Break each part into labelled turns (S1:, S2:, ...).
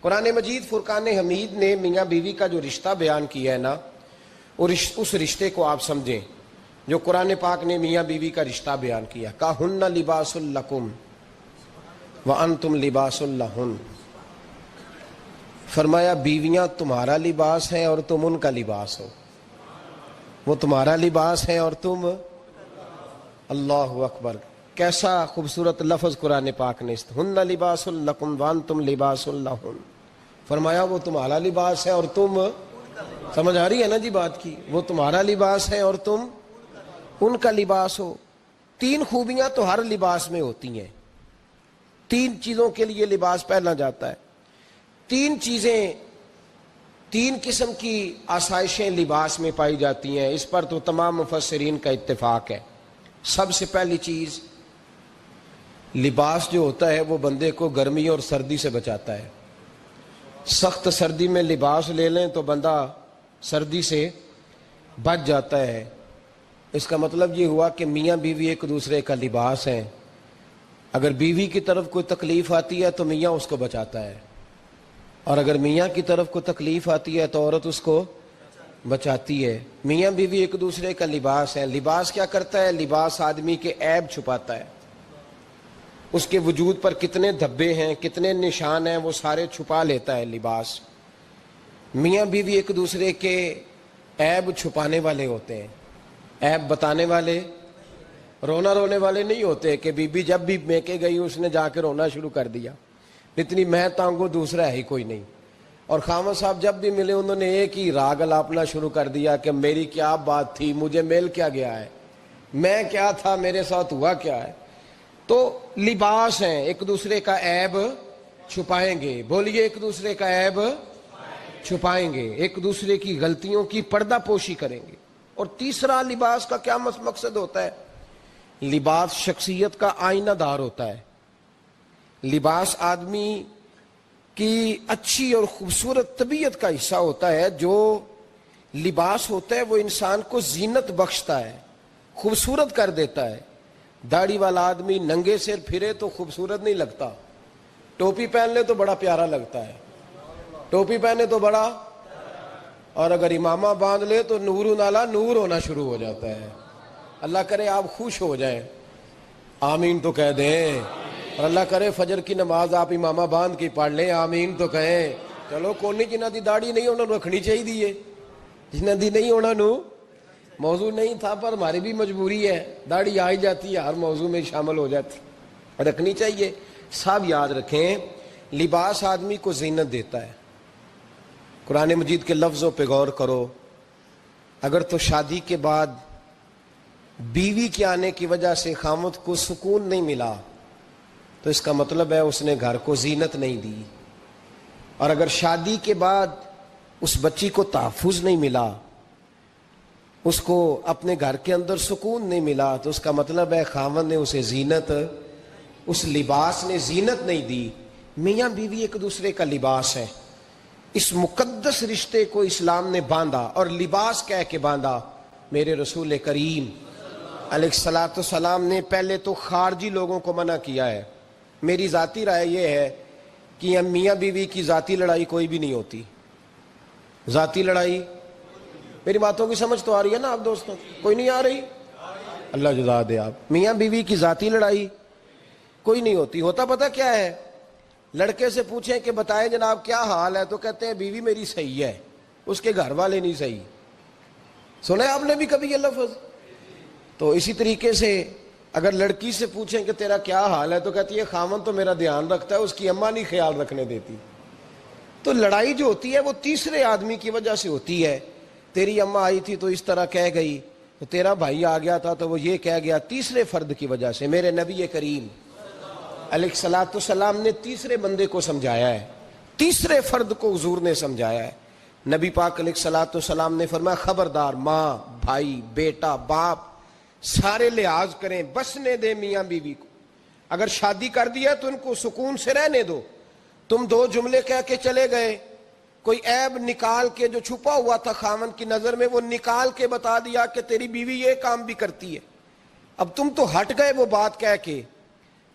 S1: قرآن مجید فرقان حمید نے میاں بیوی کا جو رشتہ بیان کیا ہے نا، اور اس رشتے کو آپ سمجھیں جو قرآن پاک نے میاں بیوی کا رشتہ بیان کیا، کہن لباس لکم وانتم لباس لہن، فرمایا بیویاں تمہارا لباس ہیں اور تم ان کا لباس ہو، وہ تمہارا لباس ہیں اور تم، اللہ اکبر، کیسا خوبصورت لفظ قرآن پاک نے، ہن لباس لکم وانتم لباس لہن، فرمایا وہ تمہارا لباس ہے اور تم، سمجھ آ رہی ہے نا جی بات کی، وہ تمہارا لباس ہے اور تم ان کا لباس ہو۔ تین خوبیاں تو ہر لباس میں ہوتی ہیں، تین چیزوں کے لیے لباس پہنا جاتا ہے، تین چیزیں، تین قسم کی آسائشیں لباس میں پائی جاتی ہیں، اس پر تو تمام مفسرین کا اتفاق ہے۔ سب سے پہلی چیز، لباس جو ہوتا ہے وہ بندے کو گرمی اور سردی سے بچاتا ہے۔ سخت سردی میں لباس لے لیں تو بندہ سردی سے بچ جاتا ہے۔ اس کا مطلب یہ ہوا کہ میاں بیوی ایک دوسرے کا لباس ہیں، اگر بیوی کی طرف کوئی تکلیف آتی ہے تو میاں اس کو بچاتا ہے، اور اگر میاں کی طرف کوئی تکلیف آتی ہے تو عورت اس کو بچاتی ہے۔ میاں بیوی ایک دوسرے کا لباس ہے۔ لباس کیا کرتا ہے؟ لباس آدمی کے عیب چھپاتا ہے، اس کے وجود پر کتنے دھبے ہیں، کتنے نشان ہیں، وہ سارے چھپا لیتا ہے لباس۔ میاں بیوی ایک دوسرے کے عیب چھپانے والے ہوتے ہیں، عیب بتانے والے، رونا رونے والے نہیں ہوتے کہ بی بی جب بھی میکے گئی اس نے جا کے رونا شروع کر دیا، اتنی میں تانگو دوسرا ہے ہی کوئی نہیں، اور خامد صاحب جب بھی ملے انہوں نے ایک ہی راگ الاپنا شروع کر دیا کہ میری کیا بات تھی، مجھے مل کیا گیا ہے، میں کیا تھا، میرے ساتھ ہوا کیا ہے۔ تو لباس ہیں، ایک دوسرے کا عیب چھپائیں گے، بولیے ایک دوسرے کا عیب چھپائیں گے، ایک دوسرے کی غلطیوں کی پردہ پوشی کریں گے۔ اور تیسرا لباس کا کیا مقصد ہوتا ہے؟ لباس شخصیت کا آئینہ دار ہوتا ہے۔ لباس آدمی کی اچھی اور خوبصورت طبیعت کا حصہ ہوتا ہے۔ جو لباس ہوتا ہے وہ انسان کو زینت بخشتا ہے، خوبصورت کر دیتا ہے۔ داڑھی والا آدمی ننگے سر پھرے تو خوبصورت نہیں لگتا، ٹوپی پہن لے تو بڑا پیارا لگتا ہے، ٹوپی پہنے تو بڑا، اور اگر امامہ باندھ لے تو نور نالا نور ہونا شروع ہو جاتا ہے۔ اللہ کرے آپ خوش ہو جائیں، آمین تو کہہ دیں، اور اللہ کرے فجر کی نماز آپ امامہ باندھ کی پڑھ لیں، آمین تو کہیں۔ چلو کونی جنہ دی داڑھی نہیں انہوں نے رکھنی چاہیے دیئے، جنہ دی نہیں ہونا نو، موضوع نہیں تھا پر ہماری بھی مجبوری ہے، داڑھی آئی جاتی ہے ہر موضوع میں شامل ہو جاتی، رکھنی چاہیے۔ سب یاد رکھیں، لباس آدمی کو زینت دیتا ہے۔ قرآن مجید کے لفظوں پہ غور کرو، اگر تو شادی کے بعد بیوی کے آنے کی وجہ سے خامد کو سکون نہیں ملا تو اس کا مطلب ہے اس نے گھر کو زینت نہیں دی، اور اگر شادی کے بعد اس بچی کو تحفظ نہیں ملا، اس کو اپنے گھر کے اندر سکون نہیں ملا، تو اس کا مطلب ہے خامد نے اسے زینت، اس لباس نے زینت نہیں دی۔ میاں بیوی ایک دوسرے کا لباس ہے، اس مقدس رشتے کو اسلام نے باندھا، اور لباس کہہ کے باندھا۔ میرے رسول کریم علیہ الصلوۃ والسلام نے پہلے تو خارجی لوگوں کو منع کیا ہے۔ میری ذاتی رائے یہ ہے کہ میاں بیوی کی ذاتی لڑائی کوئی بھی نہیں ہوتی، ذاتی لڑائی، میری باتوں کی سمجھ تو آ رہی ہے نا آپ دوستوں؟ کوئی نہیں آ رہی؟ اللہ جزا دے آپ۔ میاں بیوی کی ذاتی لڑائی کوئی نہیں ہوتی، ہوتا پتہ کیا ہے؟ لڑکے سے پوچھیں کہ بتائیں جناب کیا حال ہے، تو کہتے ہیں بیوی میری صحیح ہے، اس کے گھر والے نہیں صحیح۔ سنا ہے آپ نے بھی کبھی یہ لفظ؟ تو اسی طریقے سے اگر لڑکی سے پوچھیں کہ تیرا کیا حال ہے تو کہتی ہے خامن تو میرا دھیان رکھتا ہے، اس کی اماں نہیں خیال رکھنے دیتی۔ تو لڑائی جو ہوتی ہے وہ تیسرے آدمی کی وجہ سے ہوتی ہے۔ تیری اماں آئی تھی تو اس طرح کہہ گئی، تو تیرا بھائی آ گیا تھا تو وہ یہ کہہ گیا، تیسرے فرد کی وجہ سے۔ میرے نبی کریم علیہ الصلوۃ والسلام نے تیسرے بندے کو سمجھایا ہے، تیسرے فرد کو حضور نے سمجھایا ہے۔ نبی پاک علیہ الصلوۃ والسلام نے فرمایا خبردار، ماں، بھائی، بیٹا، باپ سارے لحاظ کریں، بسنے دے میاں بیوی کو، اگر شادی کر دیا تو ان کو سکون سے رہنے دو۔ تم دو جملے کہہ کے چلے گئے، کوئی عیب نکال کے جو چھپا ہوا تھا خامن کی نظر میں وہ نکال کے بتا دیا کہ تیری بیوی یہ کام بھی کرتی ہے، اب تم تو ہٹ گئے وہ بات کہہ کے،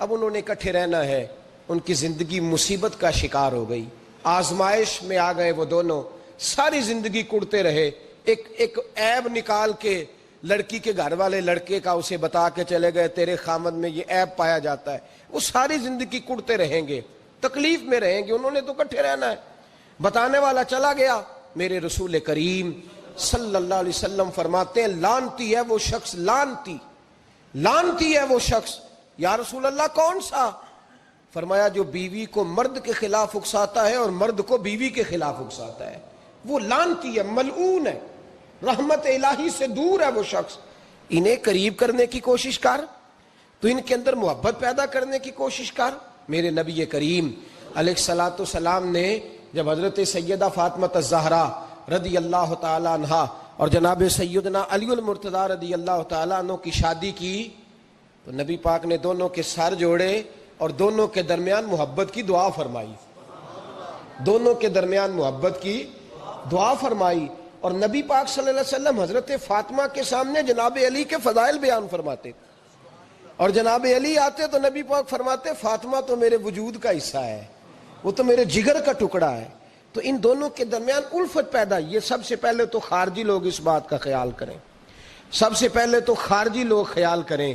S1: اب انہوں نے اکٹھے رہنا ہے، ان کی زندگی مصیبت کا شکار ہو گئی۔ آزمائش میں آ گئے وہ دونوں، ساری زندگی کڑتے رہے، ایک عیب نکال کے لڑکی کے گھر والے لڑکے کا اسے بتا کے چلے گئے تیرے خامد میں یہ عیب پایا جاتا ہے، وہ ساری زندگی کڑتے رہیں گے، تکلیف میں رہیں گے، انہوں نے تو اکٹھے رہنا ہے۔ بتانے والا چلا گیا، میرے رسول کریم صلی اللہ علیہ وسلم فرماتے ہیں لعنتی ہے وہ شخص، لعنتی ہے وہ شخص۔ یا رسول اللہ کون سا؟ فرمایا جو بیوی کو مرد کے خلاف اکساتا ہے اور مرد کو بیوی کے خلاف اکساتا ہے، وہ لعنتی ہے، ملعون ہے، رحمت الہی سے دور ہے وہ شخص۔ انہیں قریب کرنے کی کوشش کر، تو ان کے اندر محبت پیدا کرنے کی کوشش کر۔ میرے نبی کریم علیہ الصلوۃ والسلام نے جب حضرت سیدہ فاطمہ الزہرا رضی اللہ تعالی عنہا اور جناب سیدنا علی المرتضیٰ رضی اللہ تعالی عنہ کی شادی کی تو نبی پاک نے دونوں کے سر جوڑے اور دونوں کے درمیان محبت کی دعا فرمائی، دونوں کے درمیان محبت کی دعا فرمائی۔ اور نبی پاک صلی اللہ علیہ وسلم حضرت فاطمہ کے سامنے جناب علی کے فضائل بیان فرماتے، اور جناب علی آتے تو نبی پاک فرماتے فاطمہ تو میرے وجود کا حصہ ہے، وہ تو میرے جگر کا ٹکڑا ہے۔ تو ان دونوں کے درمیان الفت پیدا، یہ سب سے پہلے تو خارجی لوگ اس بات کا خیال کریں، سب سے پہلے تو خارجی لوگ خیال کریں،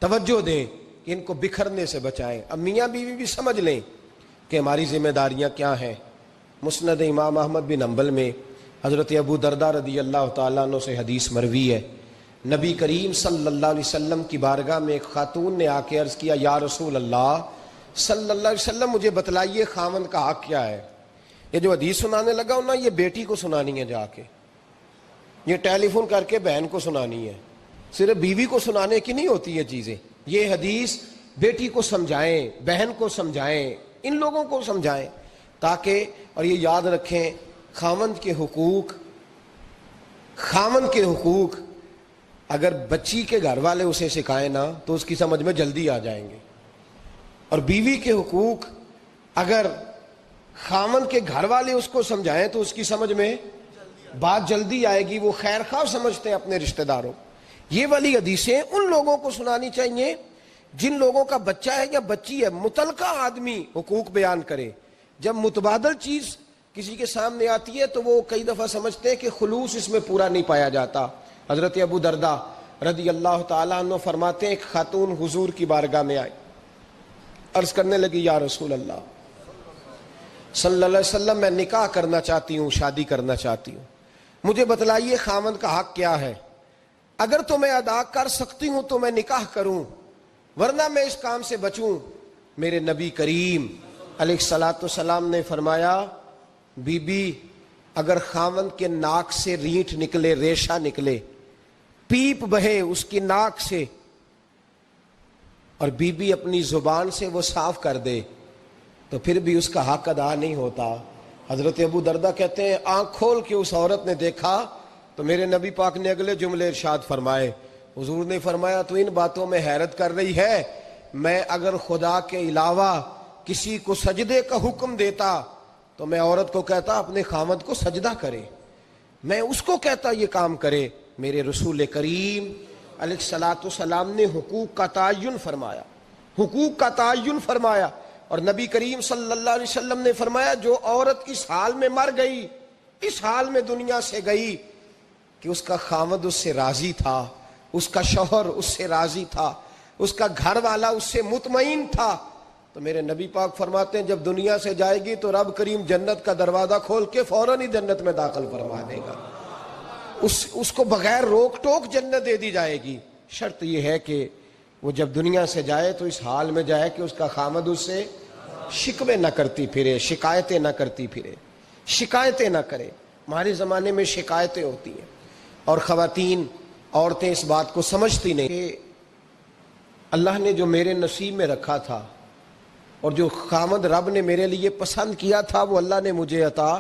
S1: توجہ دیں کہ ان کو بکھرنے سے بچائیں۔ اب میاں بیوی بھی سمجھ لیں کہ ہماری ذمہ داریاں کیا ہیں۔ مسند امام احمد بن حنبل میں حضرت ابو درداء رضی اللہ تعالیٰ عنہ سے حدیث مروی ہے، نبی کریم صلی اللہ علیہ وسلم کی بارگاہ میں ایک خاتون نے آ کے عرض کیا یا رسول اللہ صلی اللہ علیہ وسلم مجھے بتلائیے خاوند کا حق کیا ہے۔ یہ جو حدیث سنانے لگا ہوں نا، یہ بیٹی کو سنانی ہے، جا کے یہ ٹیلی فون کر کے بہن کو سنانی ہے، صرف بیوی کو سنانے کی نہیں ہوتی یہ چیزیں۔ یہ حدیث بیٹی کو سمجھائیں، بہن کو سمجھائیں، ان لوگوں کو سمجھائیں تاکہ، اور یہ یاد رکھیں خاوند کے حقوق اگر بچی کے گھر والے اسے سکھائیں نا تو اس کی سمجھ میں جلدی آ جائیں گے، اور بیوی کے حقوق اگر خاوند کے گھر والے اس کو سمجھائیں تو اس کی سمجھ میں بات جلدی آئے گی، وہ خیر خواہ سمجھتے ہیں اپنے رشتہ داروں۔ یہ والی حدیثیں ان لوگوں کو سنانی چاہیے جن لوگوں کا بچہ ہے یا بچی ہے، متعلقہ آدمی حقوق بیان کرے۔ جب متبادل چیز کسی کے سامنے آتی ہے تو وہ کئی دفعہ سمجھتے ہیں کہ خلوص اس میں پورا نہیں پایا جاتا۔ حضرت ابو درداء رضی اللہ تعالیٰ عنہ فرماتے ہیں ایک خاتون حضور کی بارگاہ میں آئی، عرض کرنے لگی یا رسول اللہ صلی اللہ علیہ وسلم میں نکاح کرنا چاہتی ہوں، شادی کرنا چاہتی ہوں، مجھے بتلائیے خاوند کا حق کیا ہے، اگر تو میں ادا کر سکتی ہوں تو میں نکاح کروں ورنہ میں اس کام سے بچوں۔ میرے نبی کریم علیہ الصلوۃ والسلام نے فرمایا بی بی اگر خاوند کے ناک سے رینٹ نکلے، ریشہ نکلے، پیپ بہے اس کی ناک سے، اور بی بی اپنی زبان سے وہ صاف کر دے تو پھر بھی اس کا حق ادا نہیں ہوتا۔ حضرت ابو درداء کہتے ہیں آنکھ کھول کے اس عورت نے دیکھا تو میرے نبی پاک نے اگلے جملے ارشاد فرمائے، حضور نے فرمایا تو ان باتوں میں حیرت کر رہی ہے، میں اگر خدا کے علاوہ کسی کو سجدے کا حکم دیتا تو میں عورت کو کہتا اپنے خاوند کو سجدہ کرے، میں اس کو کہتا یہ کام کرے۔ میرے رسول کریم علیہ الصلوۃ والسلام نے حقوق کا تعین فرمایا، حقوق کا تعین فرمایا، اور نبی کریم صلی اللہ علیہ وسلم نے فرمایا جو عورت اس حال میں مر گئی، اس حال میں دنیا سے گئی کہ اس کا خاوند اس سے راضی تھا، اس کا شوہر اس سے راضی تھا، اس کا گھر والا اس سے مطمئن تھا، تو میرے نبی پاک فرماتے ہیں جب دنیا سے جائے گی تو رب کریم جنت کا دروازہ کھول کے فوراً ہی جنت میں داخل فرما دے گا، اس کو بغیر روک ٹوک جنت دے دی جائے گی۔ شرط یہ ہے کہ وہ جب دنیا سے جائے تو اس حال میں جائے کہ اس کا خاوند اس سے شکوے نہ کرتی پھرے، شکایتیں نہ کرتی پھرے، شکایتیں نہ کرے۔ ہمارے زمانے میں شکایتیں ہوتی ہیں اور خواتین عورتیں اس بات کو سمجھتی نہیں کہ اللہ نے جو میرے نصیب میں رکھا تھا اور جو خاوند رب نے میرے لیے پسند کیا تھا وہ اللہ نے مجھے عطا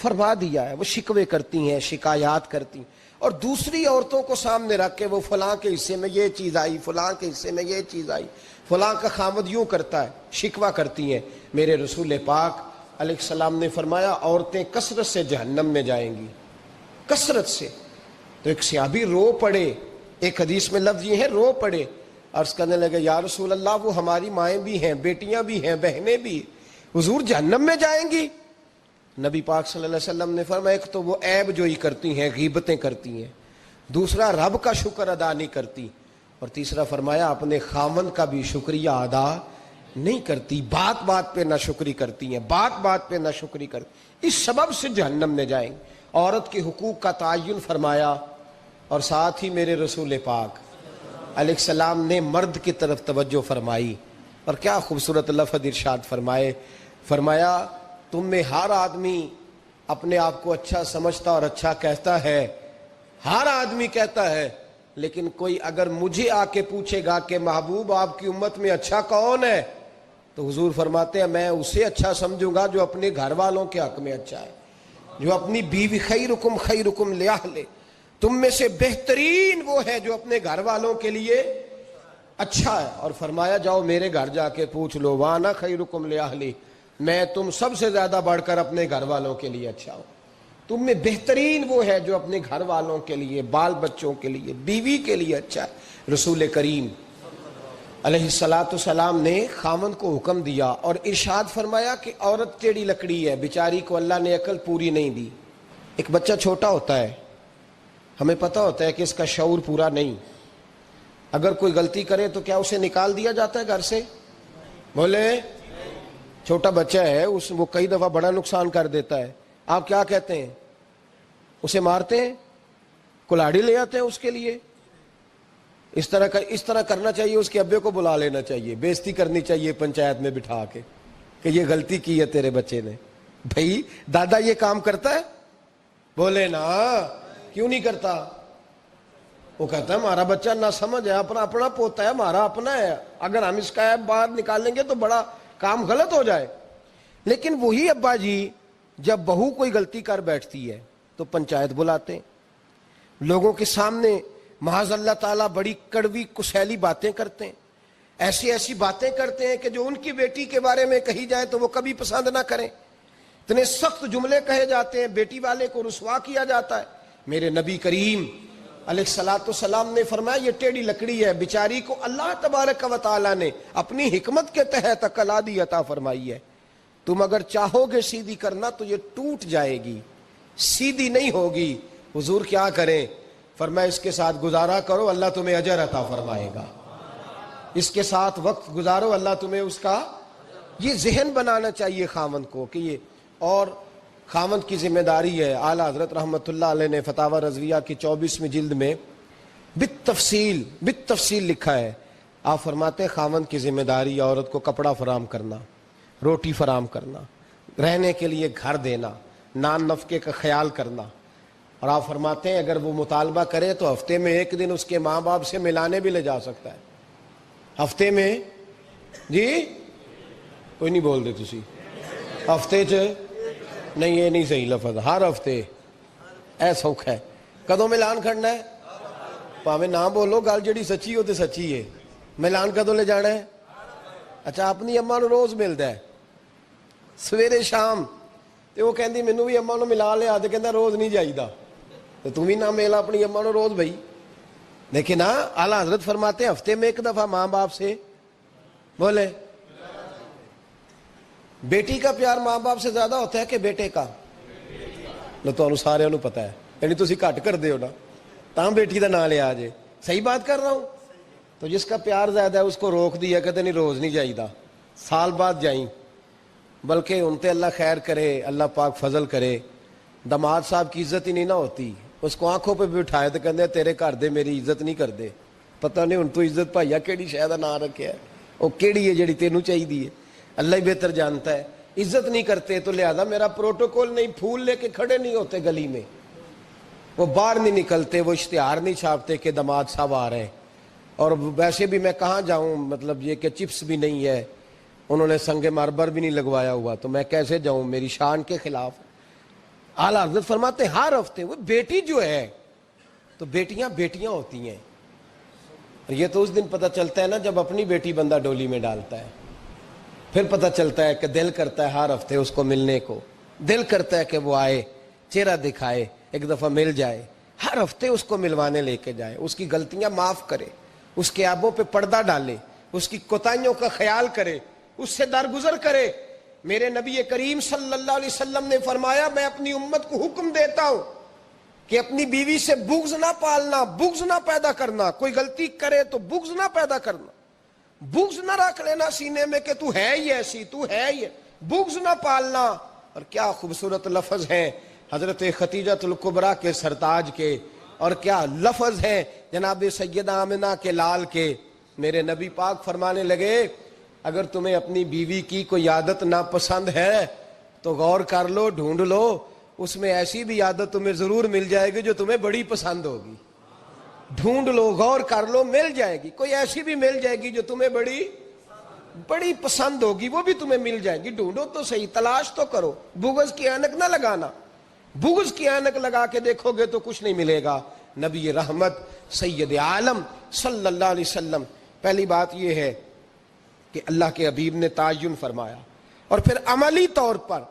S1: فرما دیا ہے۔ وہ شکوے کرتی ہیں، شکایات کرتی ہیں، اور دوسری عورتوں کو سامنے رکھ کے وہ فلاں کے حصے میں یہ چیز آئی، فلاں کے حصے میں یہ چیز آئی، فلاں کا خاوند یوں کرتا ہے، شکوہ کرتی ہیں۔ میرے رسول پاک علیہ السلام نے فرمایا عورتیں کثرت سے جہنم میں جائیں گی، کثرت سے۔ تو ایک صحابی رو پڑے، ایک حدیث میں لفظ یہ ہے رو پڑے، عرض کرنے لگے یا رسول اللہ وہ ہماری مائیں بھی ہیں، بیٹیاں بھی ہیں، بہنیں بھی، حضور جہنم میں جائیں گی؟ نبی پاک صلی اللہ علیہ وسلم نے فرمایا ایک تو وہ عیب جوئی کرتی ہیں، غیبتیں کرتی ہیں، دوسرا رب کا شکر ادا نہیں کرتی، اور تیسرا فرمایا اپنے خاوند کا بھی شکریہ ادا نہیں کرتی، بات بات پہ ناشکری کرتی ہیں، بات بات پہ ناشکری کرتی، اس سبب سے جہنم میں جائیں گے۔ عورت کے حقوق کا تعین فرمایا، اور ساتھ ہی میرے رسول پاک علیہ السلام نے مرد کی طرف توجہ فرمائی، اور کیا خوبصورت لفظ ارشاد فرمایا تم میں ہر آدمی اپنے آپ کو اچھا سمجھتا اور اچھا کہتا ہے، ہر آدمی کہتا ہے، لیکن کوئی اگر مجھے آ کے پوچھے گا کہ محبوب آپ کی امت میں اچھا کون ہے، تو حضور فرماتے ہیں میں اسے اچھا سمجھوں گا جو اپنے گھر والوں کے حق میں اچھا ہے، جو اپنی بیوی خیرکم لأہلہ، تم میں سے بہترین وہ ہے جو اپنے گھر والوں کے لیے اچھا ہے، اور فرمایا جاؤ میرے گھر جا کے پوچھ لو وانا خیرکم لأہلہ، میں تم سب سے زیادہ بڑھ کر اپنے گھر والوں کے لیے اچھا ہوں، تم میں بہترین وہ ہے جو اپنے گھر والوں کے لیے، بال بچوں کے لیے، بیوی کے لیے اچھا ہے۔ رسول کریم علیہ السلام نے خاوند کو حکم دیا اور ارشاد فرمایا کہ عورت ٹیڑھی لکڑی ہے، بیچاری کو اللہ نے عقل پوری نہیں دی۔ ایک بچہ چھوٹا ہوتا ہے، ہمیں پتہ ہوتا ہے کہ اس کا شعور پورا نہیں، اگر کوئی غلطی کرے تو کیا اسے نکال دیا جاتا ہے گھر سے؟ بولے، چھوٹا بچہ ہے، وہ کئی دفعہ بڑا نقصان کر دیتا ہے، آپ کیا کہتے ہیں؟ اسے مارتے ہیں، کلاڑی لے آتے ہیں اس کے لیے؟ اس طرح کرنا چاہیے، اس کے ابے کو بلا لینا چاہیے، بےزتی کرنی چاہیے پنچایت میں بٹھا کے کہ یہ غلطی کی ہے تیرے بچے نے۔ بھائی دادا یہ کام کرتا ہے؟ بولے نا، کیوں نہیں کرتا؟ وہ کہتا ہے ہمارا بچہ نہ سمجھ ہے، اپنا پوتا ہے، ہمارا اپنا ہے، اگر ہم اس کا ایپ باہر نکالیں گے تو بڑا کام غلط ہو جائے۔ لیکن وہی ابا جی جب بہو کوئی غلطی کر بیٹھتی ہے تو پنچایت بلاتے ہیں، لوگوں کے سامنے معاذ اللہ تعالیٰ بڑی کڑوی کسیلی باتیں کرتے ہیں، ایسی باتیں کرتے ہیں کہ جو ان کی بیٹی کے بارے میں کہی جائے تو وہ کبھی پسند نہ کریں، اتنے سخت جملے کہے جاتے ہیں، بیٹی والے کو رسوا کیا جاتا ہے۔ میرے نبی کریم علیہ السلام نے فرمایا یہ ٹیڑھی لکڑی ہے، بیچاری کو اللہ تبارک و تعالیٰ نے اپنی حکمت کے تحت عقل عادی عطا فرمائی ہے، تم اگر چاہو گے سیدھی کرنا تو یہ ٹوٹ جائے گی، سیدھی نہیں ہوگی۔ حضور کیا کریں؟ فرمایا اس کے ساتھ گزارا کرو، اللہ تمہیں اجر عطا فرمائے گا، اس کے ساتھ وقت گزارو، اللہ تمہیں اس کا، یہ ذہن بنانا چاہیے خاوند کو کہ یہ، اور خاوند کی ذمہ داری ہے۔ اعلیٰ حضرت رحمۃ اللہ علیہ نے فتاوی رضویہ کی 24ویں جلد میں بالتفصیل لکھا ہے، آپ فرماتے ہیں خاوند کی ذمہ داری عورت کو کپڑا فراہم کرنا، روٹی فراہم کرنا، رہنے کے لیے گھر دینا، نان نفقے کا خیال کرنا، اور آپ فرماتے ہیں اگر وہ مطالبہ کرے تو ہفتے میں ایک دن اس کے ماں باپ سے ملانے بھی لے جا سکتا ہے، ہفتے میں، جی کوئی نہیں بول دے تسی، ہفتے چ نہیں، یہ نہیں صحیح لفظ، ہر ہفتے اے سوکھ ہے، کدوں ملان کھڑنا ہے؟ پاویں نہ بولو، گل جڑی سچی ہو تے سچی ہے، ملان کدوں لے جانا ہے؟ اچھا اپنی اماں نو روز ملدا ہے سویرے شام، تے وہ کہندی مینوں بھی اماں نو ملا لیا، تے کہندا روز نہیں جائیدا، تے تم بھی نہ ملا اپنی اماں نو روز بھائی۔ لیکن ہاں اعلیٰ حضرت فرماتے ہیں ہفتے میں ایک دفعہ ماں باپ سے، بولے، بیٹی کا پیار ماں باپ سے زیادہ ہوتا ہے کہ بیٹے کا؟ نہ تو سارے انہوں پتا ہے، یعنی تسی گھٹ کر دے ہو نا، تاں بیٹی دا نام لیا جے، صحیح بات کر رہا ہوں؟ تو جس کا پیار زیادہ ہے اس کو روک دیا، کہتے نہیں روز نہیں جائیدہ، سال بعد جائیں، بلکہ ان تے اللہ خیر کرے، اللہ پاک فضل کرے، داماد صاحب کی عزت ہی نہیں نہ ہوتی، اس کو آنکھوں پہ بھی اٹھائے تو کہتے تیرے گھر دے میری عزت نہیں کر دے، پتہ نہیں ان تو عزت بھائیا کیڑی شے دا نام رکھیا ہے، وہ کیڑی ہے جڑی تینوں چاہیے، اللہ ہی بہتر جانتا ہے۔ عزت نہیں کرتے تو لہذا میرا پروٹوکول نہیں، پھول لے کے کھڑے نہیں ہوتے گلی میں، وہ باہر نہیں نکلتے، وہ اشتہار نہیں چھاپتے کہ داماد صاحب آ رہے ہیں، اور ویسے بھی میں کہاں جاؤں، مطلب یہ کہ چپس بھی نہیں ہے، انہوں نے سنگ مرمر بھی نہیں لگوایا ہوا، تو میں کیسے جاؤں، میری شان کے خلاف۔ اعلیٰ حضرت فرماتے ہیں ہر ہفتے وہ بیٹی جو ہے، تو بیٹیاں ہوتی ہیں، یہ تو اس دن پتہ چلتا ہے نا جب اپنی بیٹی بندہ ڈولی میں ڈالتا ہے، پھر پتہ چلتا ہے کہ دل کرتا ہے ہر ہفتے اس کو ملنے کو، دل کرتا ہے کہ وہ آئے، چہرہ دکھائے، ایک دفعہ مل جائے، ہر ہفتے اس کو ملوانے لے کے جائے، اس کی غلطیاں معاف کرے، اس کے عیبوں پہ پردہ ڈالے، اس کی کوتاہیوں کا خیال کرے، اس سے درگزر کرے، میرے نبی کریم صلی اللہ علیہ وسلم نے فرمایا میں اپنی امت کو حکم دیتا ہوں کہ اپنی بیوی سے بغض نہ پالنا، بغض نہ پیدا کرنا، کوئی غلطی کرے تو بغض نہ پیدا کرنا، بغض نہ رکھ لینا سینے میں کہ تو ہے ہی ایسی، تو ہے ہی، بغض نہ پالنا۔ اور کیا خوبصورت لفظ ہیں حضرت خدیجہ الکبریٰ کے سرتاج کے، اور کیا لفظ ہیں جناب سیدہ آمنہ کے لال کے۔ میرے نبی پاک فرمانے لگے اگر تمہیں اپنی بیوی کی کوئی عادت ناپسند ہے تو غور کر لو، ڈھونڈ لو، اس میں ایسی بھی عادت تمہیں ضرور مل جائے گی جو تمہیں بڑی پسند ہوگی۔ ڈھونڈ لو، غور کر لو، مل جائے گی، کوئی ایسی بھی مل جائے گی جو تمہیں بڑی پسند ہوگی، وہ بھی تمہیں مل جائے گی۔ ڈھونڈو تو صحیح، تلاش تو کرو، بغض کی اینک نہ لگانا، بغض کی اینک لگا کے دیکھو گے تو کچھ نہیں ملے گا۔ نبی رحمت سید عالم صلی اللہ علیہ وسلم، پہلی بات یہ ہے کہ اللہ کے حبیب نے تعین فرمایا، اور پھر عملی طور پر